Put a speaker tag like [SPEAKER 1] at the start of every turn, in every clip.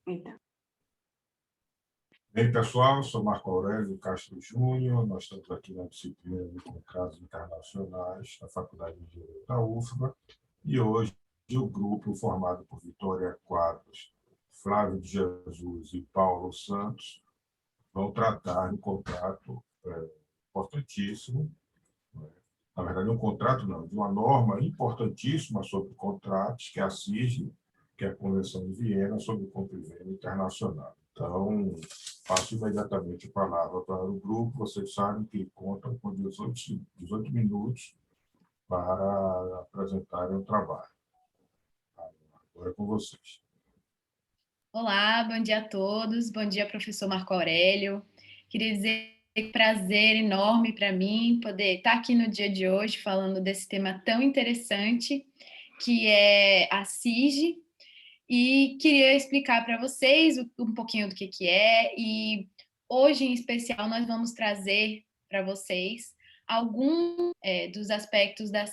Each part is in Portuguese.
[SPEAKER 1] Eita.
[SPEAKER 2] Bem, pessoal, sou Marco Aurélio Castro Júnior, nós estamos aqui na disciplina de contratos internacionais da Faculdade de Direito da UFBA e hoje o grupo formado por Vitória Quadros, Flávio de Jesus e Paulo Santos vão tratar de um contrato importantíssimo, na verdade um contrato não, de uma norma importantíssima sobre contratos, que é a CIG, que é a Convenção de Viena sobre o Compra e Venda Internacional. Então, passo imediatamente a palavra para o grupo. Vocês sabem que contam com 18 minutos para apresentarem o trabalho. Agora é com vocês.
[SPEAKER 3] Olá, bom dia a todos. Bom dia, professor Marco Aurélio. Queria dizer que é um prazer enorme para mim poder estar aqui no dia de hoje falando desse tema tão interessante, que é a CIG, e queria explicar para vocês um pouquinho do que é, e hoje, em especial, nós vamos trazer para vocês alguns dos aspectos da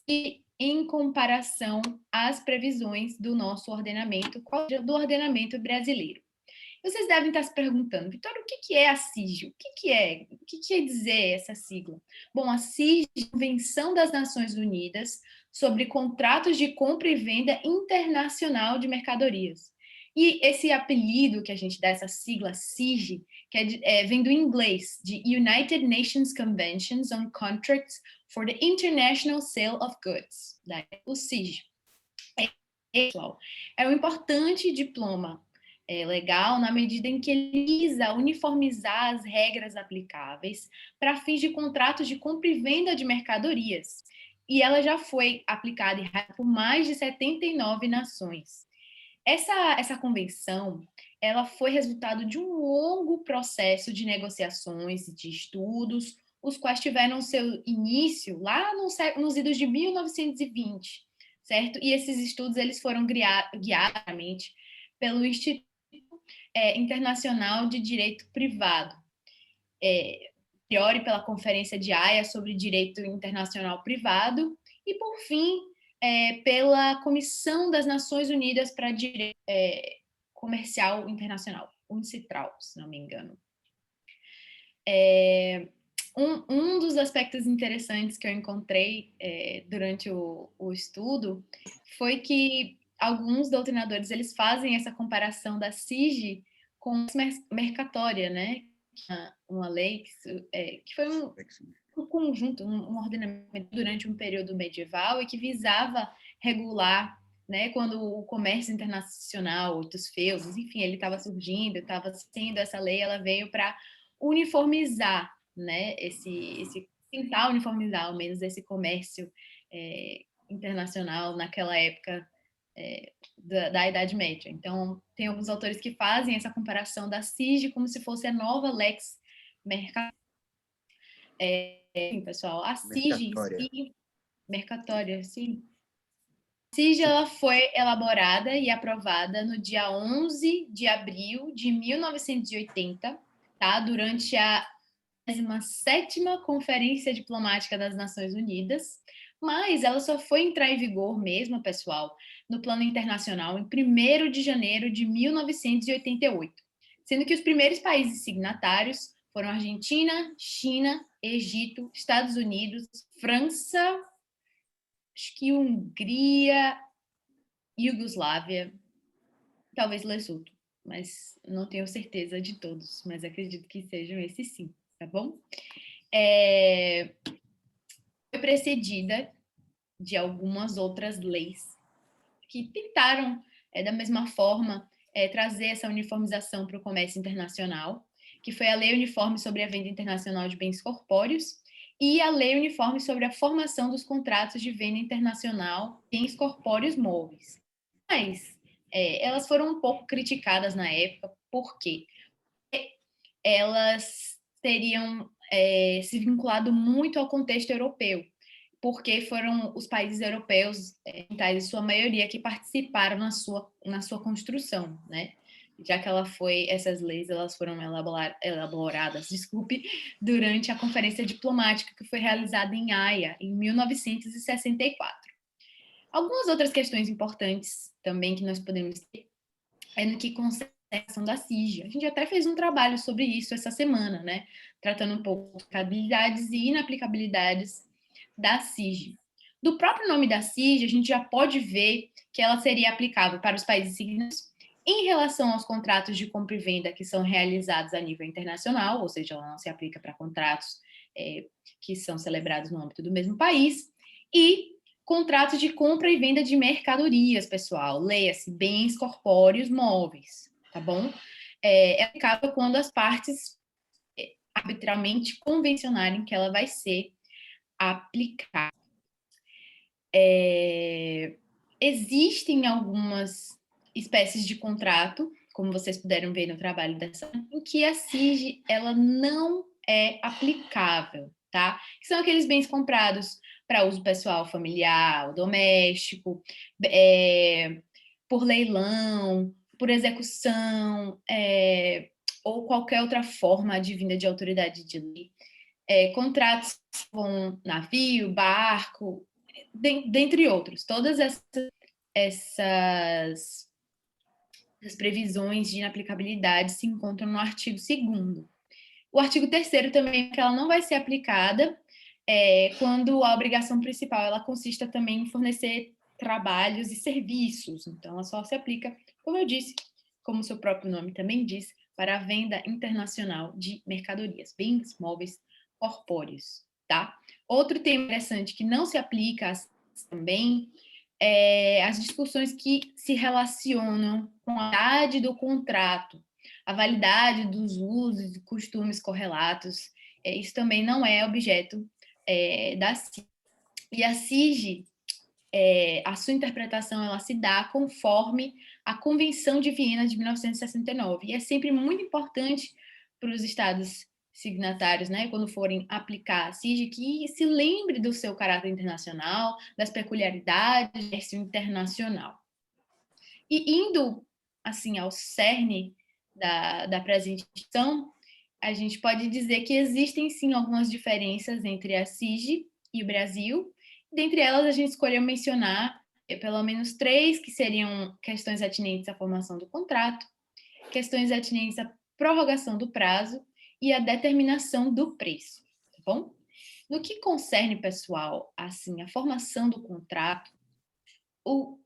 [SPEAKER 3] CIG em comparação às previsões do nosso ordenamento, do ordenamento brasileiro. Vocês devem estar se perguntando, Vitória, o que é a CIG? O que quer dizer essa sigla? Bom, a CIG é a Convenção das Nações Unidas sobre Contratos de Compra e Venda Internacional de Mercadorias. E esse apelido que a gente dá, essa sigla CIG, vem do inglês, de United Nations Conventions on Contracts for the International Sale of Goods, o CIG. É um importante diploma legal na medida em que ele visa uniformizar as regras aplicáveis para fins de contratos de compra e venda de mercadorias. E ela já foi aplicada por mais de 79 nações. Essa convenção, ela foi resultado de um longo processo de negociações e de estudos, os quais tiveram seu início lá nos idos de 1920, certo? E esses estudos eles foram guiados pelo Instituto Internacional de Direito Privado, priori pela Conferência de Haia sobre Direito Internacional Privado e, por fim, pela Comissão das Nações Unidas para Direito Comercial Internacional, UNCITRAL, se não me engano. Um dos aspectos interessantes que eu encontrei durante o estudo foi que alguns doutrinadores eles fazem essa comparação da CIG com a mercatória, né? Uma lei que foi um conjunto, um ordenamento durante um período medieval e que visava regular, né, quando o comércio internacional, dos feudos, enfim, ele estava surgindo, estava sendo essa lei, ela veio para uniformizar, né, tentar uniformizar ao menos esse comércio internacional naquela época da Idade Média. Então, tem alguns autores que fazem essa comparação da CIG como se fosse a nova Lex Mercatória. Sim, pessoal, a CIG mercatória, sim. A CIG ela foi elaborada e aprovada no dia 11 de abril de 1980, tá? Durante a 17ª Conferência Diplomática das Nações Unidas, mas ela só foi entrar em vigor mesmo, pessoal, no plano internacional em 1º de janeiro de 1988, sendo que os primeiros países signatários foram Argentina, China, Egito, Estados Unidos, França, acho que Hungria, Iugoslávia, talvez Lesoto, mas não tenho certeza de todos, mas acredito que sejam esses sim, tá bom? Foi precedida de algumas outras leis que tentaram, da mesma forma, trazer essa uniformização para o comércio internacional, que foi a Lei Uniforme sobre a Venda Internacional de Bens Corpóreos e a Lei Uniforme sobre a Formação dos Contratos de Venda Internacional de Bens Corpóreos Móveis. Mas elas foram um pouco criticadas na época, porque elas teriam se vinculado muito ao contexto europeu, porque foram os países europeus, em sua maioria, que participaram na sua construção, né? Já que essas leis elas foram elaboradas, durante a Conferência Diplomática que foi realizada em Haia, em 1964. Algumas outras questões importantes também que nós podemos ter no que concerne aplicação da CIG. A gente até fez um trabalho sobre isso essa semana, né? Tratando um pouco de aplicabilidades e inaplicabilidades da CIG. Do próprio nome da CIG, a gente já pode ver que ela seria aplicável para os países signatários em relação aos contratos de compra e venda que são realizados a nível internacional, ou seja, ela não se aplica para contratos que são celebrados no âmbito do mesmo país, e contratos de compra e venda de mercadorias, pessoal. Leia-se bens corpóreos móveis, tá bom? É aplicável quando as partes arbitralmente convencionarem que ela vai ser aplicada. Existem algumas espécies de contrato, como vocês puderam ver no trabalho dessa, em que a CIG ela não é aplicável, tá? Que são aqueles bens comprados para uso pessoal, familiar, doméstico, por leilão, por execução, ou qualquer outra forma advinda de autoridade de lei. Contratos com navio, barco, dentre outros. Todas essas previsões de inaplicabilidade se encontram no artigo 2º. O artigo 3º também, que ela não vai ser aplicada quando a obrigação principal ela consista também em fornecer trabalhos e serviços. Então, ela só se aplica, como eu disse, como o seu próprio nome também diz, para a venda internacional de mercadorias, bens móveis corpóreos, tá? Outro tema interessante que não se aplica também as discussões que se relacionam com a validade do contrato, a validade dos usos e costumes correlatos. Isso também não é objeto da CIG. E a CIG, a sua interpretação, ela se dá conforme a Convenção de Viena de 1969. E é sempre muito importante para os Estados signatários, né, quando forem aplicar a CIG, que se lembre do seu caráter internacional, das peculiaridades do comércio internacional. E indo, assim, ao cerne da apresentação, a gente pode dizer que existem, sim, algumas diferenças entre a CIG e o Brasil. Dentre elas, a gente escolheu mencionar pelo menos 3, que seriam questões atinentes à formação do contrato, questões atinentes à prorrogação do prazo e a determinação do preço, tá bom? No que concerne, pessoal, assim, a formação do contrato,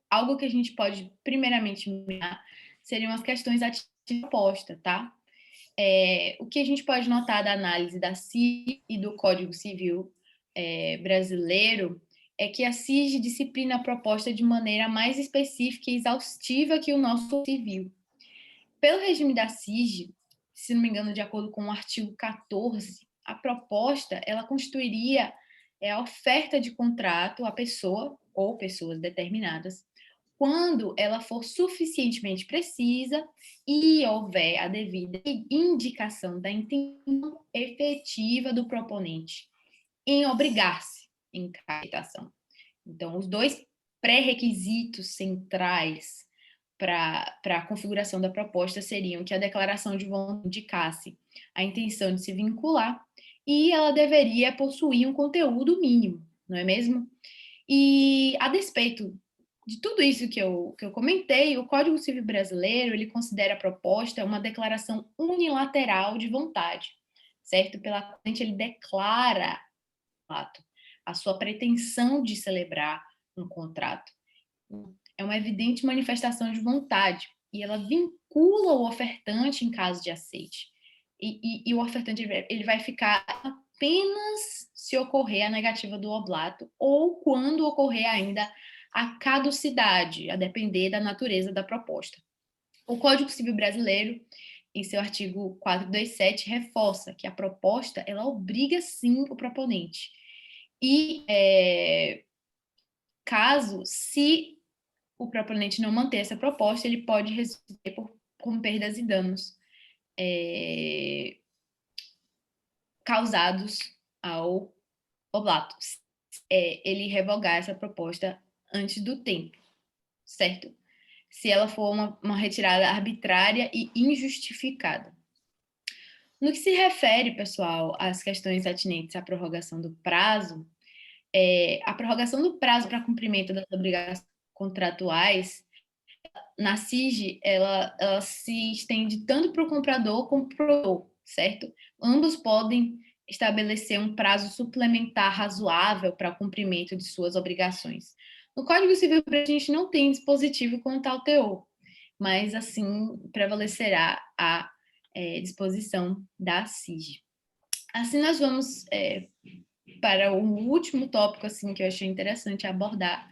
[SPEAKER 3] algo que a gente pode primeiramente mirar seriam as questões atinentes à proposta, tá? O que a gente pode notar da análise da CIG e do Código Civil brasileiro é que a CIG disciplina a proposta de maneira mais específica e exaustiva que o nosso civil. Pelo regime da CIG, se não me engano, de acordo com o artigo 14, a proposta ela constituiria a oferta de contrato à pessoa ou pessoas determinadas quando ela for suficientemente precisa e houver a devida indicação da intenção efetiva do proponente em obrigar-se em captação. Então, os 2 pré-requisitos centrais para a configuração da proposta seriam que a declaração de vontade indicasse a intenção de se vincular e ela deveria possuir um conteúdo mínimo, não é mesmo? E, a despeito de tudo isso que eu comentei, o Código Civil Brasileiro ele considera a proposta uma declaração unilateral de vontade, certo? Pela qual ele declara a sua pretensão de celebrar um contrato. É uma evidente manifestação de vontade e ela vincula o ofertante em caso de aceite. E o ofertante ele vai ficar apenas se ocorrer a negativa do oblato ou quando ocorrer ainda a caducidade, a depender da natureza da proposta. O Código Civil Brasileiro, em seu artigo 427, reforça que a proposta ela obriga sim o proponente. E caso, se o proponente não manter essa proposta, ele pode responder com perdas e danos causados ao oblato. Ele revogar essa proposta antes do tempo, certo? Se ela for uma retirada arbitrária e injustificada. No que se refere, pessoal, às questões atinentes à prorrogação do prazo, a prorrogação do prazo para cumprimento das obrigações contratuais na SIG, ela se estende tanto para o comprador como para o produtor, certo? Ambos podem estabelecer um prazo suplementar razoável para o cumprimento de suas obrigações. No Código Civil, a gente não tem dispositivo com tal teor, mas assim prevalecerá a disposição da SIG. Assim, nós vamos para o último tópico assim que eu achei interessante abordar,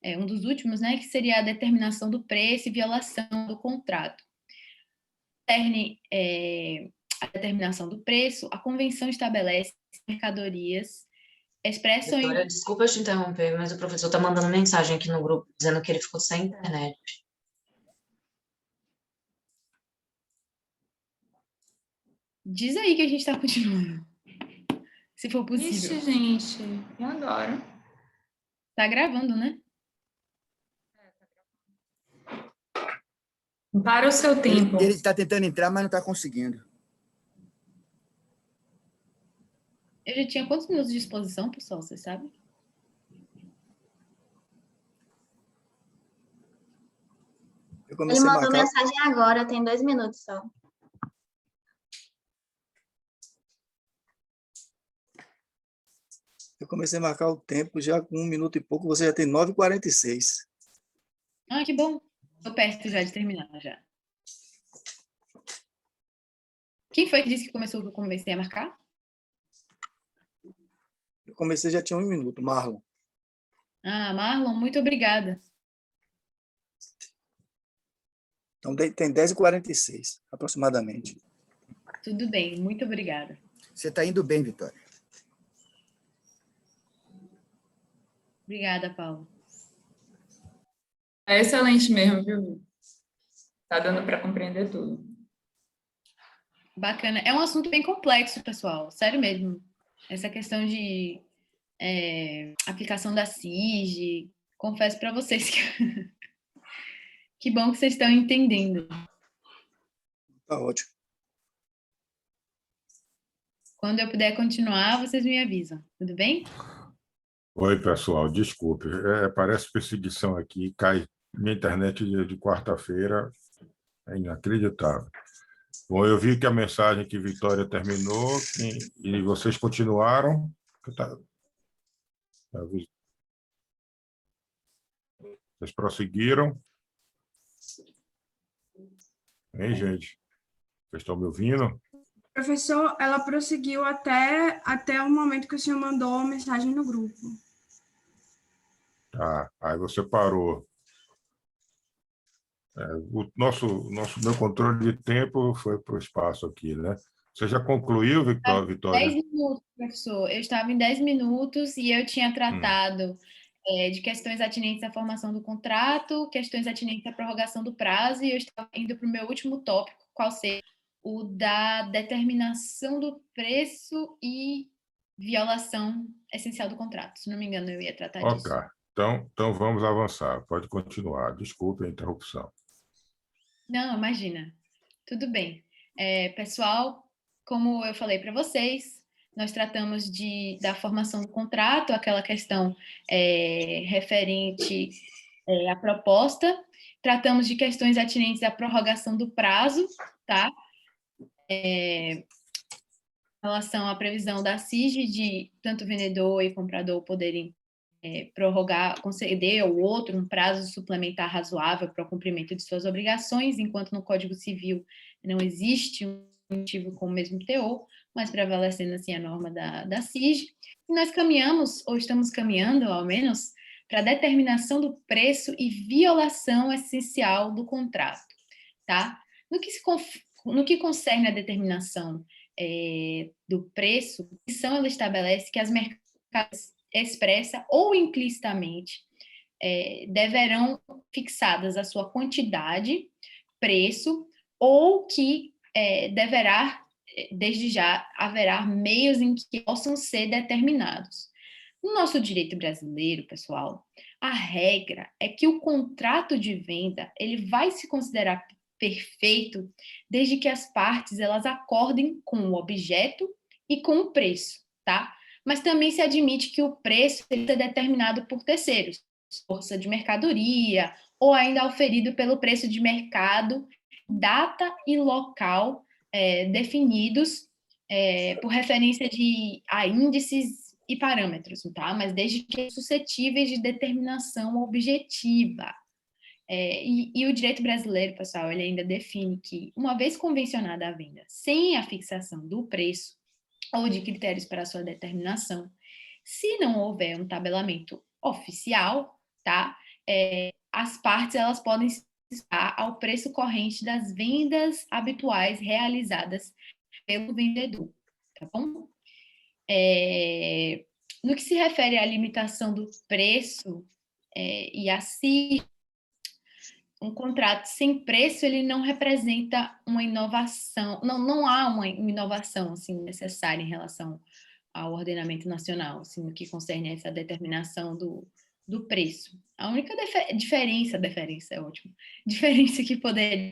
[SPEAKER 3] um dos últimos, né, que seria a determinação do preço e violação do contrato. A determinação do preço, a convenção estabelece mercadorias expressam
[SPEAKER 1] Vitória, desculpa te interromper, mas o professor está mandando mensagem aqui no grupo, dizendo que ele ficou sem internet.
[SPEAKER 3] Diz aí que a gente está continuando, se for possível.
[SPEAKER 4] Ixi, gente, e agora?
[SPEAKER 3] Tá gravando, né?
[SPEAKER 4] Para o seu tempo.
[SPEAKER 5] Ele está tentando entrar, mas não está conseguindo.
[SPEAKER 3] Eu já tinha quantos minutos de exposição, pessoal, vocês sabem?
[SPEAKER 6] Ele mandou mensagem agora, tem 2 minutos só.
[SPEAKER 5] Eu comecei a marcar o tempo, já com 1 minuto e pouco, você já tem 9h46.
[SPEAKER 3] Ah, que bom. Estou perto já de terminar, já. Quem foi que disse que começou que eu comecei a marcar?
[SPEAKER 5] Eu comecei, já tinha 1 minuto, Marlon.
[SPEAKER 3] Ah, Marlon, muito obrigada.
[SPEAKER 5] Então, tem 10h46, aproximadamente.
[SPEAKER 3] Tudo bem, muito obrigada.
[SPEAKER 5] Você está indo bem, Vitória.
[SPEAKER 3] Obrigada, Paulo.
[SPEAKER 4] É excelente mesmo, viu? Tá dando para compreender tudo.
[SPEAKER 3] Bacana. É um assunto bem complexo, pessoal. Sério mesmo. Essa questão de aplicação da SIG. Confesso para vocês que... que bom que vocês estão entendendo.
[SPEAKER 5] Tá ótimo.
[SPEAKER 3] Quando eu puder continuar, vocês me avisam. Tudo bem?
[SPEAKER 2] Oi, pessoal, desculpe. Parece perseguição aqui. Cai minha internet de quarta-feira. É inacreditável. Bom, eu vi que a mensagem que Vitória terminou e vocês continuaram. Vocês prosseguiram. Hein, gente? Vocês estão me ouvindo?
[SPEAKER 7] Professor, ela prosseguiu até o momento que o senhor mandou a mensagem no grupo.
[SPEAKER 2] Tá, aí você parou. Meu controle de tempo foi para o espaço aqui, né? Você já concluiu, Vitória?
[SPEAKER 3] 10 minutos, professor. Eu estava em 10 minutos e eu tinha tratado de questões atinentes à formação do contrato, questões atinentes à prorrogação do prazo, e eu estava indo para o meu último tópico, qual seria o da determinação do preço e violação essencial do contrato. Se não me engano, eu ia tratar disso.
[SPEAKER 2] Ok, então vamos avançar. Pode continuar. Desculpe a interrupção.
[SPEAKER 3] Não, imagina. Tudo bem. Pessoal, como eu falei para vocês, nós tratamos da formação do contrato, aquela questão referente à proposta, tratamos de questões atinentes à prorrogação do prazo, tá? Em relação à previsão da SIG de tanto vendedor e comprador poderem prorrogar, conceder ao outro um prazo suplementar razoável para o cumprimento de suas obrigações, enquanto no Código Civil não existe um motivo com o mesmo teor, mas prevalecendo assim a norma da SIG. E nós caminhamos, ou estamos caminhando, ao menos, para a determinação do preço e violação essencial do contrato, tá? No que concerne a determinação do preço, a Constituição ela estabelece que as mercadorias expressa ou implicitamente deverão fixadas a sua quantidade, preço, ou que deverá, desde já, haverá meios em que possam ser determinados. No nosso direito brasileiro, pessoal, a regra é que o contrato de venda ele vai se considerar perfeito desde que as partes elas acordem com o objeto e com o preço, tá? Mas também se admite que o preço é determinado por terceiros, força de mercadoria ou ainda auferido pelo preço de mercado, data e local definidos por referência a índices e parâmetros, tá? Mas desde que suscetíveis de determinação objetiva. E o direito brasileiro, pessoal, ele ainda define que, uma vez convencionada a venda sem a fixação do preço ou de critérios para sua determinação, se não houver um tabelamento oficial, tá? As partes elas podem se ajustar ao preço corrente das vendas habituais realizadas pelo vendedor, tá bom? No que se refere à limitação do preço e a si, um contrato sem preço ele não representa uma inovação, não há uma inovação assim necessária em relação ao ordenamento nacional, assim, no que concerne a essa determinação do preço. A única diferença é ótimo, diferença que poderia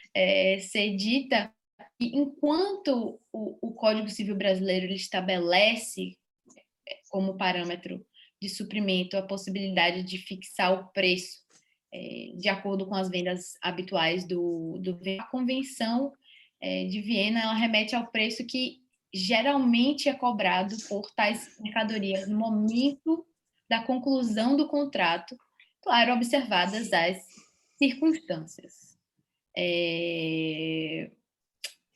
[SPEAKER 3] ser dita, enquanto o Código Civil Brasileiro ele estabelece como parâmetro de suprimento a possibilidade de fixar o preço de acordo com as vendas habituais a Convenção de Viena, ela remete ao preço que geralmente é cobrado por tais mercadorias no momento da conclusão do contrato, claro, observadas as circunstâncias.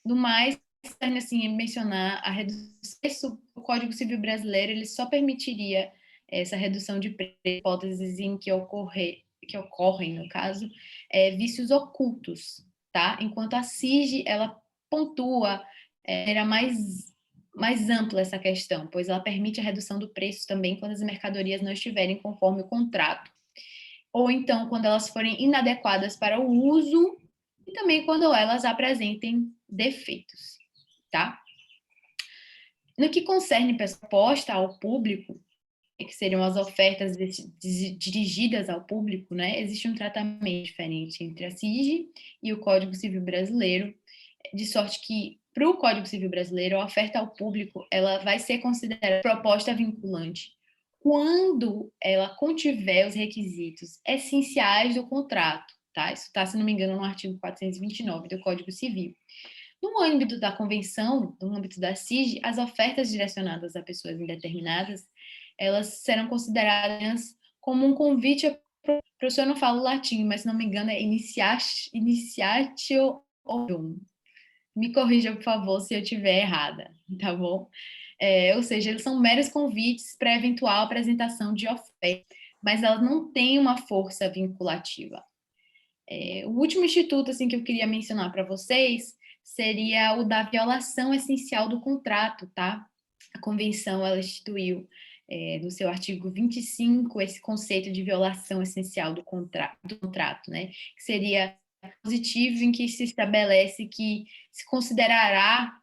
[SPEAKER 3] No mais, assim, mencionar a redução do Código Civil Brasileiro, ele só permitiria essa redução de preço, hipóteses em que ocorrem, no caso, vícios ocultos, tá? Enquanto a CIG, ela pontua era mais ampla essa questão, pois ela permite a redução do preço também quando as mercadorias não estiverem conforme o contrato, ou então quando elas forem inadequadas para o uso e também quando elas apresentem defeitos, tá? No que concerne proposta ao público, que seriam as ofertas dirigidas ao público, né? Existe um tratamento diferente entre a CIG e o Código Civil Brasileiro, de sorte que, para o Código Civil Brasileiro, a oferta ao público ela vai ser considerada proposta vinculante quando ela contiver os requisitos essenciais do contrato, tá? Isso está, se não me engano, no artigo 429 do Código Civil. No âmbito da convenção, no âmbito da CIG, as ofertas direcionadas a pessoas indeterminadas, elas serão consideradas como um convite. Professor, eu não falo latim, mas se não me engano é initiatio orium. Me corrija, por favor, se eu estiver errada, tá bom? Ou seja, eles são meros convites para eventual apresentação de oferta, mas elas não têm uma força vinculativa. O último instituto assim, que eu queria mencionar para vocês seria o da violação essencial do contrato, tá? A convenção, ela instituiu no seu artigo 25 esse conceito de violação essencial do contrato, né? Que seria positivo em que se estabelece que se considerar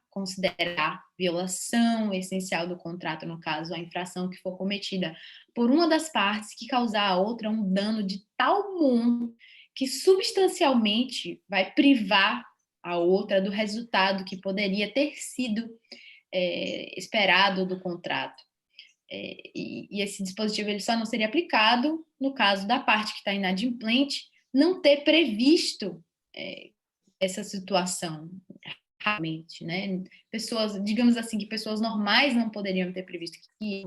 [SPEAKER 3] violação essencial do contrato, no caso, a infração que for cometida por uma das partes que causar a outra um dano de tal monta que substancialmente vai privar a outra do resultado que poderia ter sido esperado do contrato. E esse dispositivo ele só não seria aplicado no caso da parte que está inadimplente não ter previsto essa situação, realmente, né? Pessoas, digamos assim, que pessoas normais não poderiam ter previsto, que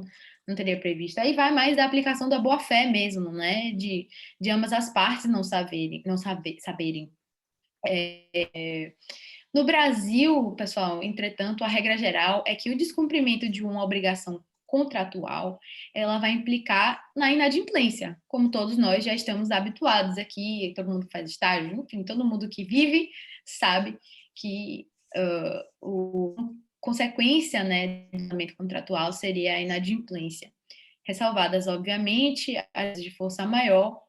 [SPEAKER 3] não teria previsto. Aí vai mais da aplicação da boa-fé mesmo, né? De ambas as partes não saberem. No Brasil, pessoal, entretanto, a regra geral é que o descumprimento de uma obrigação contratual, ela vai implicar na inadimplência, como todos nós já estamos habituados aqui, todo mundo que faz estágio, enfim, todo mundo que vive sabe que a consequência, né, do ordenamento contratual seria a inadimplência. Ressalvadas, obviamente, as de força maior,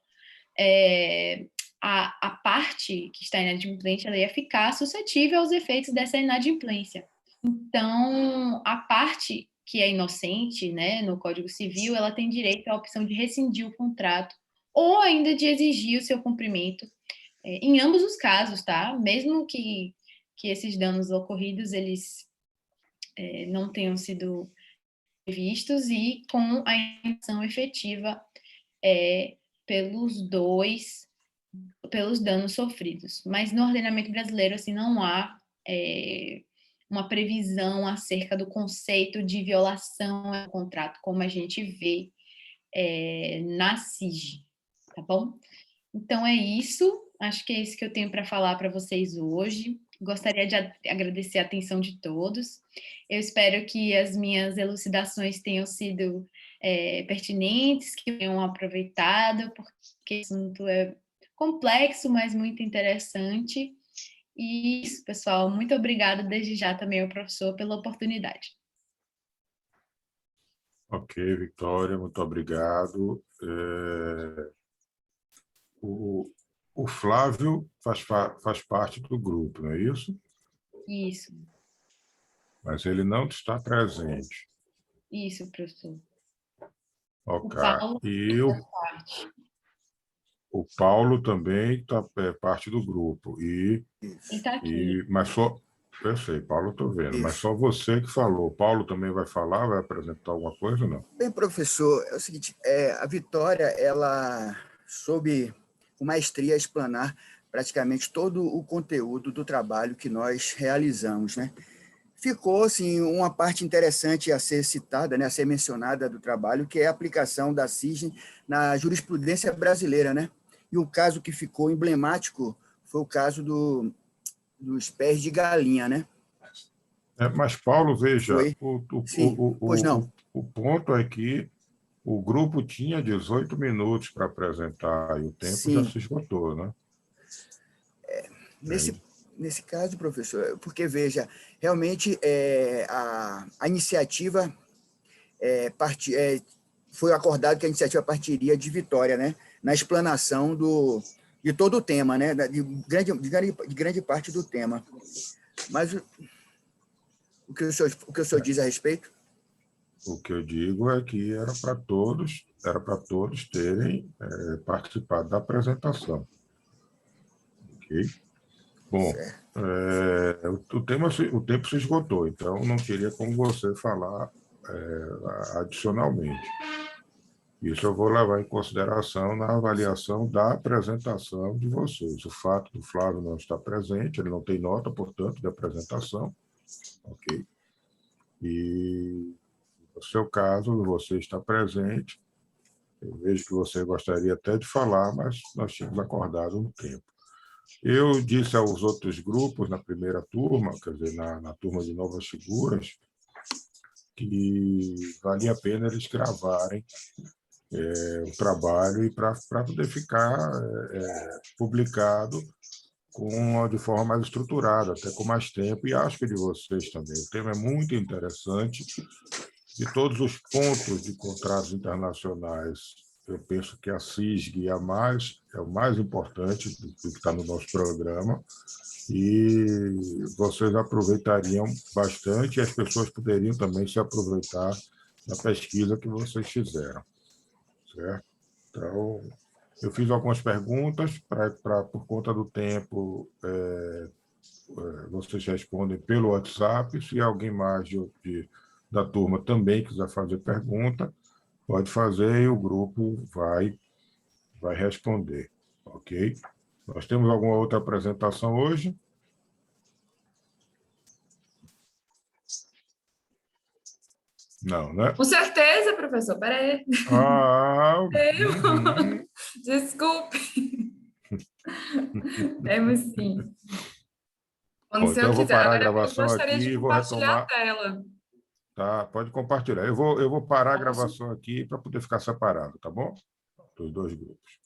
[SPEAKER 3] a parte que está inadimplente ela ia ficar suscetível aos efeitos dessa inadimplência. Então, a parte que é inocente, né, no Código Civil, ela tem direito à opção de rescindir o contrato ou ainda de exigir o seu cumprimento em ambos os casos, tá? Mesmo que esses danos ocorridos, eles não tenham sido previstos e com a intenção efetiva pelos dois pelos danos sofridos. Mas no ordenamento brasileiro, assim, não há uma previsão acerca do conceito de violação ao contrato, como a gente vê na CIG, tá bom? Então é isso, acho que é isso que eu tenho para falar para vocês hoje. Gostaria de agradecer a atenção de todos. Eu espero que as minhas elucidações tenham sido pertinentes, que tenham aproveitado, porque o assunto é complexo, mas muito interessante. E isso, pessoal. Muito obrigada desde já também ao professor pela oportunidade.
[SPEAKER 2] Ok, Victória, muito obrigado. O Flávio faz parte do grupo, não é isso?
[SPEAKER 3] Isso.
[SPEAKER 2] Mas ele não está presente.
[SPEAKER 3] Isso, professor.
[SPEAKER 2] Ok.
[SPEAKER 3] O Paulo
[SPEAKER 2] E o Paulo também é parte do grupo.
[SPEAKER 3] ele está aqui.
[SPEAKER 2] Mas só... Eu sei, Paulo, estou vendo. Mas só você que falou. Paulo também vai falar, vai apresentar alguma coisa ou não?
[SPEAKER 5] Bem, professor, é o seguinte, a Vitória, ela soube com maestria explanar praticamente todo o conteúdo do trabalho que nós realizamos, né? Ficou, assim, uma parte interessante a ser citada, né, a ser mencionada do trabalho, que é a aplicação da CIG na jurisprudência brasileira, né? E o caso que ficou emblemático foi o caso dos pés de galinha, né?
[SPEAKER 2] Mas, Paulo, veja,
[SPEAKER 5] Foi. Sim, pois não.
[SPEAKER 2] o ponto é que o grupo tinha 18 minutos para apresentar e o tempo já se esgotou, né?
[SPEAKER 5] Nesse caso, professor, porque, veja, realmente a iniciativa foi acordado que a iniciativa partiria de Vitória, né? Na explanação de todo o tema, né? De grande parte do tema. Mas o que o senhor diz a respeito?
[SPEAKER 2] O que eu digo é que era para todos terem participado da apresentação. Ok? Bom, o tempo se esgotou, então não teria como você falar adicionalmente. Isso eu vou levar em consideração na avaliação da apresentação de vocês. O fato do Flávio não estar presente, ele não tem nota, portanto, de apresentação, ok? E, no seu caso, você está presente, eu vejo que você gostaria até de falar, mas nós tínhamos acordado um tempo. Eu disse aos outros grupos, na primeira turma, quer dizer, na turma de novas figuras, que valia a pena eles gravarem o trabalho e para poder ficar publicado de forma mais estruturada, até com mais tempo, e acho que de vocês também. O tema é muito interessante, de todos os pontos de contratos internacionais. Eu penso que a CISG é o mais importante do que está no nosso programa, e vocês aproveitariam bastante, e as pessoas poderiam também se aproveitar da pesquisa que vocês fizeram. Certo? Então, eu fiz algumas perguntas, por conta do tempo, vocês respondem pelo WhatsApp. Se alguém mais da turma também quiser fazer pergunta, pode fazer e o grupo vai responder, ok? Nós temos alguma outra apresentação hoje? Não, né?
[SPEAKER 4] Com certeza, professor. Peraí. Desculpe. Temos sim. Quando o senhor
[SPEAKER 2] eu vou
[SPEAKER 4] quiser.
[SPEAKER 2] parar a
[SPEAKER 4] Agora,
[SPEAKER 2] gravação
[SPEAKER 4] eu gostaria
[SPEAKER 2] aqui
[SPEAKER 4] de
[SPEAKER 2] e vou
[SPEAKER 4] compartilhar
[SPEAKER 2] retomar.
[SPEAKER 4] a tela.
[SPEAKER 2] Tá, pode compartilhar. Eu vou parar a gravação aqui para poder ficar separado, tá bom? Dos dois grupos.